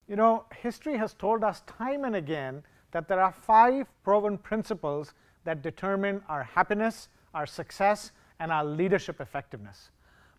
You know, history has told us time and again that there are 5 proven principles that determine our happiness, our success, and our leadership effectiveness.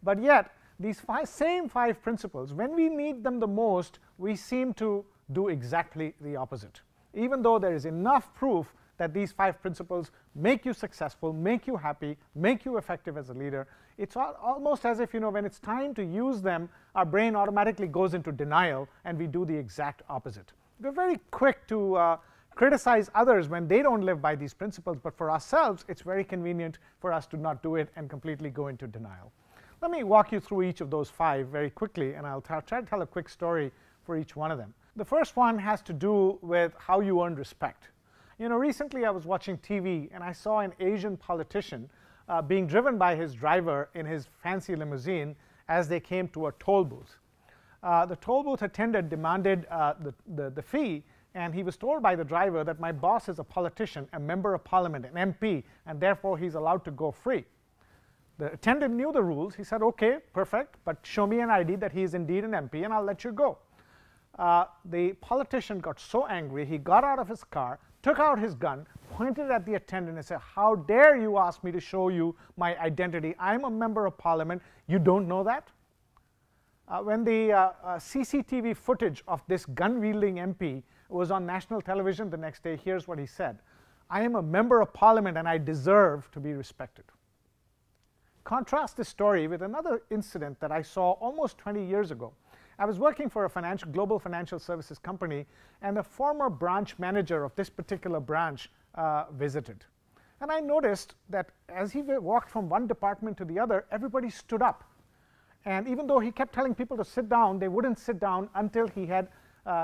But yet, these same 5 principles, when we need them the most, we seem to do exactly the opposite. Even though there is enough proof that these 5 principles make you successful, make you happy, make you effective as a leader, it's almost as if, you know, when it's time to use them, our brain automatically goes into denial and we do the exact opposite. We're very quick to criticize others when they don't live by these principles, but for ourselves, it's very convenient for us to not do it and completely go into denial. Let me walk you through each of those 5 very quickly, and I'll try to tell a quick story for each one of them. The first one has to do with how you earn respect. You know, recently I was watching TV and I saw an Asian politician being driven by his driver in his fancy limousine as they came to a toll booth. The toll booth attendant demanded the fee, and he was told by the driver that my boss is a politician, a member of parliament, an MP, and therefore he's allowed to go free. The attendant knew the rules. He said, okay, perfect, but show me an ID that he is indeed an MP and I'll let you go. The politician got so angry, he got out of his car, took out his gun, pointed at the attendant and said, how dare you ask me to show you my identity? I'm a member of parliament. You don't know that? When the CCTV footage of this gun-wielding MP was on national television the next day, here's what he said: I am a member of parliament and I deserve to be respected. Contrast this story with another incident that I saw almost 20 years ago. I was working for a global financial services company, and the former branch manager of this particular branch visited. And I noticed that as he walked from one department to the other, everybody stood up. And even though he kept telling people to sit down, they wouldn't sit down until he had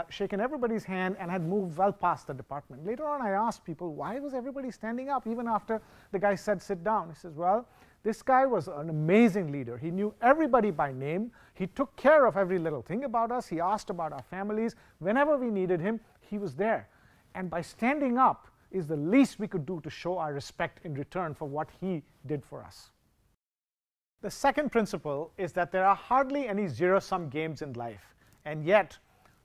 shaken everybody's hand and had moved well past the department. Later on, I asked people, why was everybody standing up even after the guy said sit down? He says, well, this guy was an amazing leader. He knew everybody by name. He took care of every little thing about us. He asked about our families. Whenever we needed him, he was there. And by standing up is the least we could do to show our respect in return for what he did for us. The second principle is that there are hardly any zero-sum games in life, and yet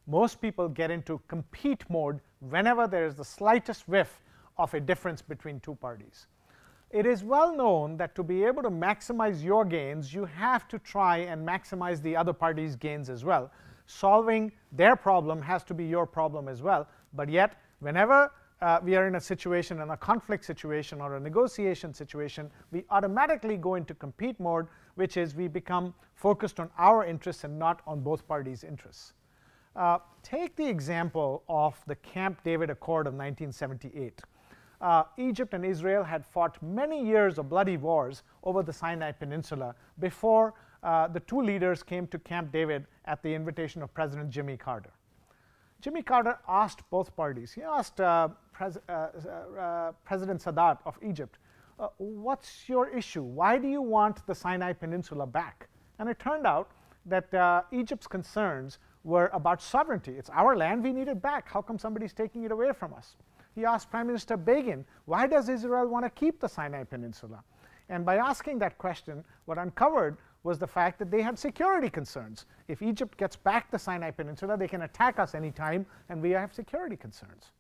most people get into compete mode whenever there is the slightest whiff of a difference between two parties. It is well known that to be able to maximize your gains, you have to try and maximize the other party's gains as well. Solving their problem has to be your problem as well, but yet whenever we are in a situation, in a conflict situation or a negotiation situation, we automatically go into compete mode, which is we become focused on our interests and not on both parties' interests. Take the example of the Camp David Accord of 1978. Egypt and Israel had fought many years of bloody wars over the Sinai Peninsula before the two leaders came to Camp David at the invitation of President Jimmy Carter. Jimmy Carter asked both parties. He asked President Sadat of Egypt, what's your issue? Why do you want the Sinai Peninsula back? And it turned out that Egypt's concerns were about sovereignty. It's our land, we need it back. How come somebody's taking it away from us? He asked Prime Minister Begin, why does Israel want to keep the Sinai Peninsula? And by asking that question, what uncovered was the fact that they had security concerns. If Egypt gets back the Sinai Peninsula, they can attack us anytime, and we have security concerns.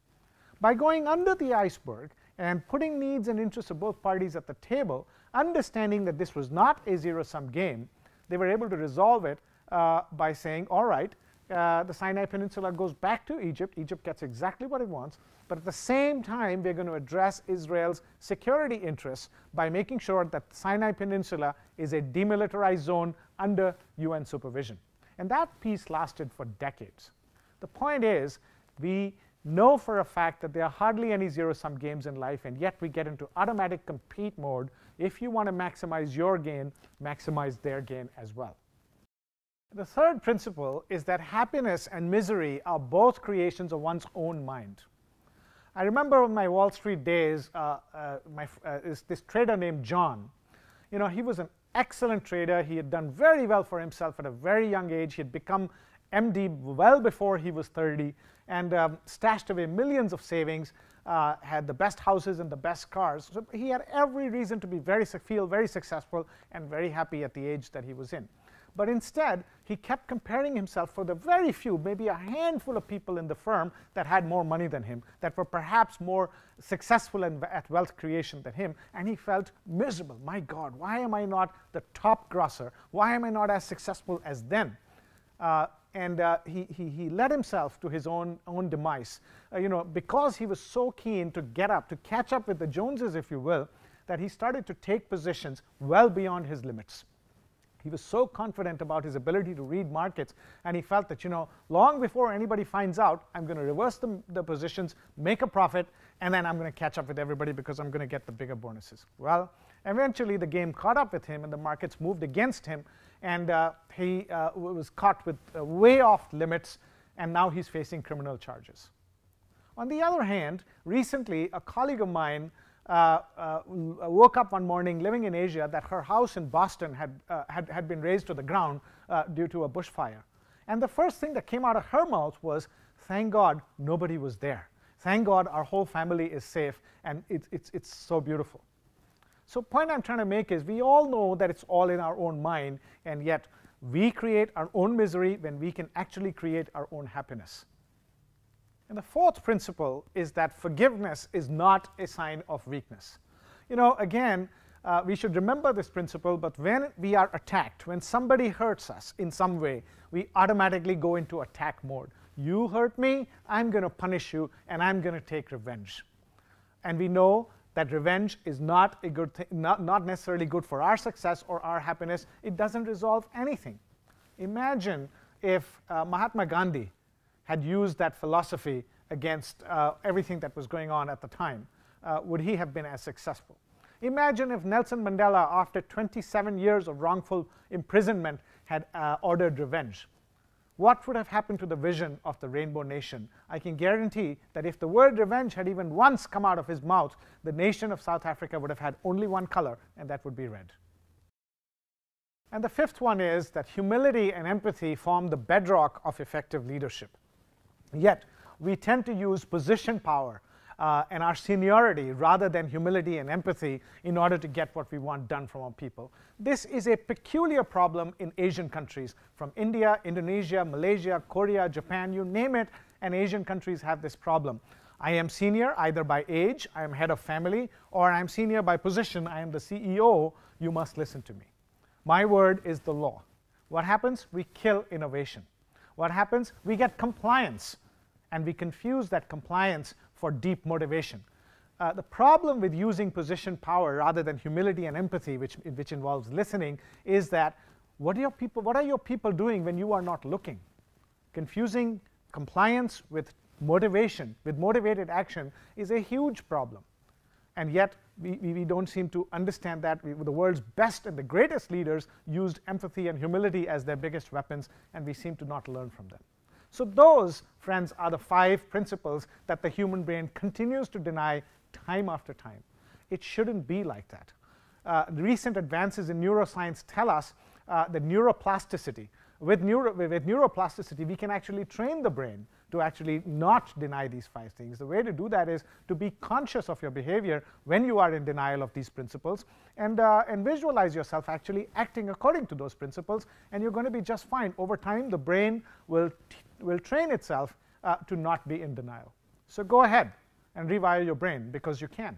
By going under the iceberg and putting needs and interests of both parties at the table, understanding that this was not a zero-sum game, they were able to resolve it by saying, all right, the Sinai Peninsula goes back to Egypt. Egypt gets exactly what it wants. But at the same time, we're going to address Israel's security interests by making sure that the Sinai Peninsula is a demilitarized zone under UN supervision. And that peace lasted for decades. The point is, we know for a fact that there are hardly any zero-sum games in life, and yet we get into automatic compete mode. If you want to maximize your gain, maximize their gain as well. The third principle is that happiness and misery are both creations of one's own mind. I remember in my Wall Street days, this trader named John. You know, he was an excellent trader. He had done very well for himself at a very young age. He had become MD well before he was 30 and stashed away millions of savings, had the best houses and the best cars. So he had every reason to be feel very successful and very happy at the age that he was in. but instead he kept comparing himself for the very few, maybe a handful of people in the firm that had more money than him, that were perhaps more successful at wealth creation than him, and he felt miserable. My God, why am I not the top grosser? Why am I not as successful as them? He led himself to his own demise, because he was so keen to get up, to catch up with the Joneses, if you will, that he started to take positions well beyond his limits. He was so confident about his ability to read markets, and he felt that, long before anybody finds out, I'm going to reverse the positions, make a profit, and then I'm going to catch up with everybody because I'm going to get the bigger bonuses. Well, eventually the game caught up with him, and the markets moved against him, and he was caught with way off limits, and now he's facing criminal charges. On the other hand, recently a colleague of mine woke up one morning living in Asia that her house in Boston had been razed to the ground due to a bushfire. And the first thing that came out of her mouth was, thank God nobody was there. Thank God our whole family is safe, and it's so beautiful. So the point I'm trying to make is we all know that it's all in our own mind, and yet we create our own misery when we can actually create our own happiness. And the fourth principle is that forgiveness is not a sign of weakness. Again, we should remember this principle, but when we are attacked, when somebody hurts us in some way, we automatically go into attack mode. You hurt me, I'm going to punish you, and I'm going to take revenge. And we know that revenge is not a good thing, not necessarily good for our success or our happiness. It doesn't resolve anything. Imagine if Mahatma Gandhi had used that philosophy against everything that was going on at the time. Would he have been as successful? Imagine if Nelson Mandela, after 27 years of wrongful imprisonment, had ordered revenge. What would have happened to the vision of the Rainbow Nation? I can guarantee that if the word revenge had even once come out of his mouth, the nation of South Africa would have had only one color, and that would be red. And the fifth one is that humility and empathy form the bedrock of effective leadership. Yet, we tend to use position power and our seniority rather than humility and empathy in order to get what we want done from our people. This is a peculiar problem in Asian countries, from India, Indonesia, Malaysia, Korea, Japan, you name it, and Asian countries have this problem. I am senior either by age, I am head of family, or I am senior by position, I am the CEO, you must listen to me. My word is the law. What happens? We kill innovation. What happens? We get compliance, and we confuse that compliance for deep motivation. The problem with using position power rather than humility and empathy, which involves listening, is that what are your people doing when you are not looking? Confusing compliance with motivation, with motivated action, is a huge problem. And yet, we don't seem to understand that. The world's best and the greatest leaders used empathy and humility as their biggest weapons, and we seem to not learn from them. So those, friends, are the 5 principles that the human brain continues to deny time after time. It shouldn't be like that. Recent advances in neuroscience tell us that neuroplasticity, with neuroplasticity, we can actually train the brain to actually not deny these 5 things. The way to do that is to be conscious of your behavior when you are in denial of these principles, and visualize yourself actually acting according to those principles, and you're going to be just fine. Over time, the brain will train itself to not be in denial. So go ahead and rewire your brain, because you can.